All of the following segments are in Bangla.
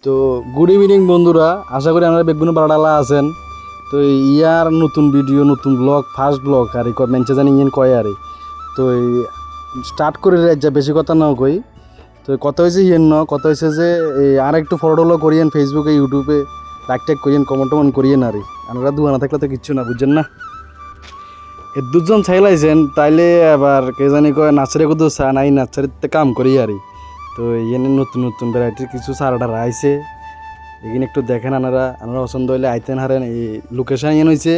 তো গুড ইভিনিং বন্ধুরা, আশা করি আপনারা বেগুন বাড়ালা আছেন। তো ইয়ার নতুন ভিডিও, নতুন ব্লগ, ফার্স্ট ব্লগ আর মেনছে জানি ইয়েন কয় আর তো স্টার্ট করে যা বেশি কথা না কই। তো কথা হয়েছে ইয়েন কথা হয়েছে যে আর একটু ফলো টলো করিয়েন ফেসবুকে, ইউটিউবে লাইক টাইক করিয়েন, কমেন্ট টমেন্ট করিয়েন আর আপনারা দুয়ানা থাকলে তো কিচ্ছু না, বুঝছেন না। এ দুজন চাইলাইছেন তাইলে আবার কে জানি কয় নার্সারি কত চা নাই, নার্সারিতে কাম করি আর তো এখানে নতুন নতুন ভ্যারাইটির কিছু চারাটা আইছে, এখানে একটু দেখেন আপনারা পছন্দ হইলে আইতেন হারেন। এই লোকেশন ইয়ে হয়েছে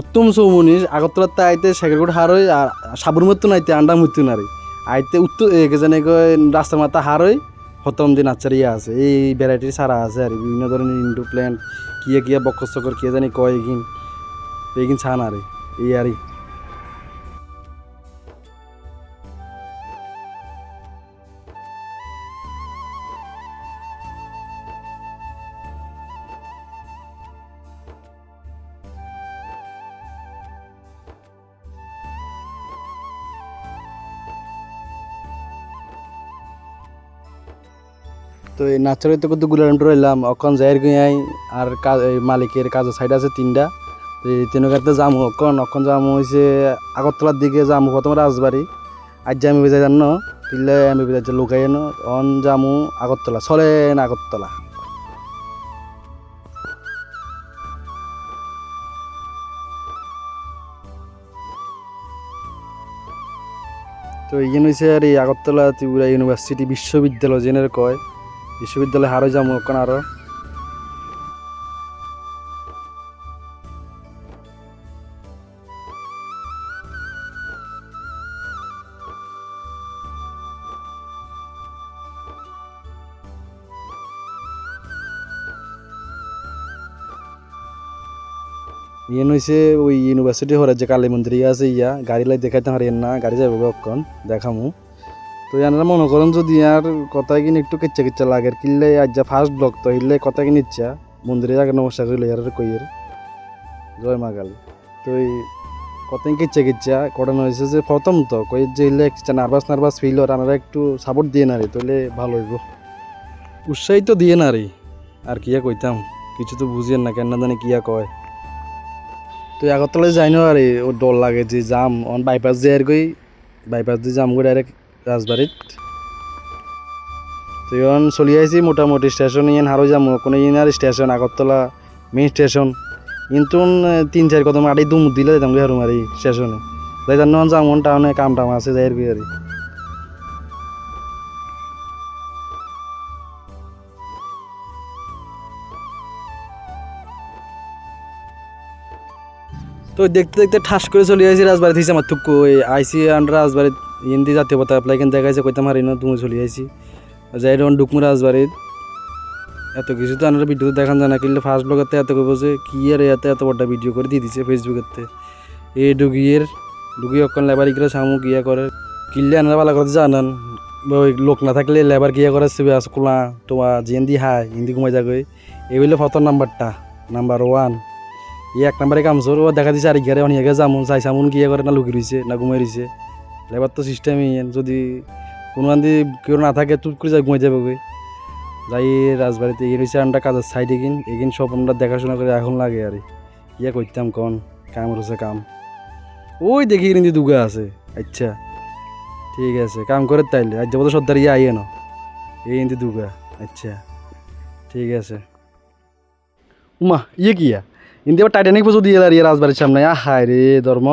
উত্তম চৌমনি, আগরতলাতে আইতে শেখরগড় হার হই আর সাবুর মতন আইতে আন্ডা মতন আর আইতে উত্তর কে জানি কয় রাস্তার মাথা হার হই হতম দিন নার্সারি আছে, এই ভ্যারাইটির চারা আছে আর বিভিন্ন ধরনের ইন্ডো প্ল্যান্ট কিয়া কিয়া বক্কর চক্কর কে জানি কয় এগিন ছান আর এই আর তো এই নার্সারিতে কত গুলান্টর এলাম অখন যাইর গুয়াই আর কাজ মালিকের কাজের সাইড আছে তিনটা, তো এই তিনটাতে যাম অখন যাম হয়েছে আগরতলার দিকে যাম প্রথমে রাজবাড়ি, আজ আমি বেজাই জানো তিলে আমি বেজাই লুকাই এনো অন যামু আগরতলা, চলেন আগরতলা। তো ইয়ে হয়েছে আর এই আগরতলা ত্রিপুরা ইউনিভার্সিটি বিশ্ববিদ্যালয় জেনের কয় বিশ্ববিদ্যালয় হারও যাবো ওখানে আরো। ইয়ে হয়েছে ওই ইউনিভার্সিটি হরে যে কালী মন্দির আছে ইয়া গাড়ি লাই দেখাইতে হারিয়েন না, গাড়ি যাবে অক্ষণ দেখামু। তো ইয়ারা মনে করেন যদি আর কথা কিনে একটু কেচ্ছা কেচ্ছা লাগে কিনলে আজ যা ফার্স্ট ব্লগ তো হিললে কথা কিনে ইচ্ছা মন্দিরে আগে নমস্কার করিল ইয়ার কইয়ের জয় মা কালী। তো এই কথা কেচ্ছা কেচ্ছা করানো হয়েছে যে প্রথম তো কই যে হিললে একটা নার্ভাস ফিল হয়, আপনারা একটু সাপোর্ট দিয়ে না রে তাহলে ভালো হইব, উৎসাহিত দিয়ে না রে আর কিয়া কইতাম কিছু তো বুঝিয়েন না কেন জানি কিয়া কয়। তো আগরতলায় যাই না আর ও ডর লাগে যে যাম অন বাইপাস দিয়ে আর কই বাইপাস দিয়ে যাম করে ডাইরেক্ট রাজবাড়িত। তো এখন চলি আইছি মোটামুটি স্টেশন ইয়ান হারো যাম কোনো ইন আর স্টেশন আগরতলা মেইন স্টেশন কিন্তু 3-4 কদম আড়াই দুম দিলে যেতাম হারুম আর স্টেশনে যাই জানো যাম টাউনে কাম টাম আছে যাই আর কি আর তো দেখতে দেখতে ঠাস করে চলে আসি রাজবাড়ি থেকে আমার টুকু ওই আইসি আন্ডার রাজবাড়ি হিন্দি জাতীয় পতাকা প্লাই কিন্তু দেখাইছে কইতাম হারি না তুমি চলে আইসি যাই রন ডুকমু রাজবাড়ির এত কিছু তো আমরা ভিডিও দেখান যায় না কিন্তু ফার্স্ট ব্লগেতে এত কইব যে কি আর এত বড় ভিডিও করে দিয়ে দিছে ফেসবুকেতে এই ডুগি অক্ষণ লেবার ইগুলো সামু গিয়া করে কিনলে আনারা ভালো করে জানান ওই লোক না থাকলে লেবার গিয়া করে খোলা তোমার জিন্দি হাই হিন্দি ঘুমাই যাগই এই হইলে ফটোর নাম্বার 1 এক নাম্বারে কামছর ও দেখা দিছে আর ইগারে অনেক যামুন চাই সামুন গিয়া করে না লুকি রয়েছে না ঘুমাই রয়েছে লেবার তো সিস্টেমই যদি কোনো আন্দি কেউ না থাকে টুট করে যায় ঘুমাই যাবে গই যাই রাজবাড়িতে এগিয়ে রয়েছে আমরা কাজের সাইড এগিন সব আমরা দেখাশোনা করে এখন লাগে আর ইয়া করতাম কন কাম রয়েছে কাম ওই দেখি কিন্তু দুগা আছে। আচ্ছা ঠিক আছে কাম করে তাইলে আজ যাবো তো সর্দার ইয়ে আইয়ে না এই কিন্তু দুগা। আচ্ছা ঠিক আছে উমা ইয়ে কিয়া কিন্তু এবার টাইটানিক পুজো দিয়ে দাঁড়িয়ে রাজবাড়ির সামনে আহায় রে ধর্ম।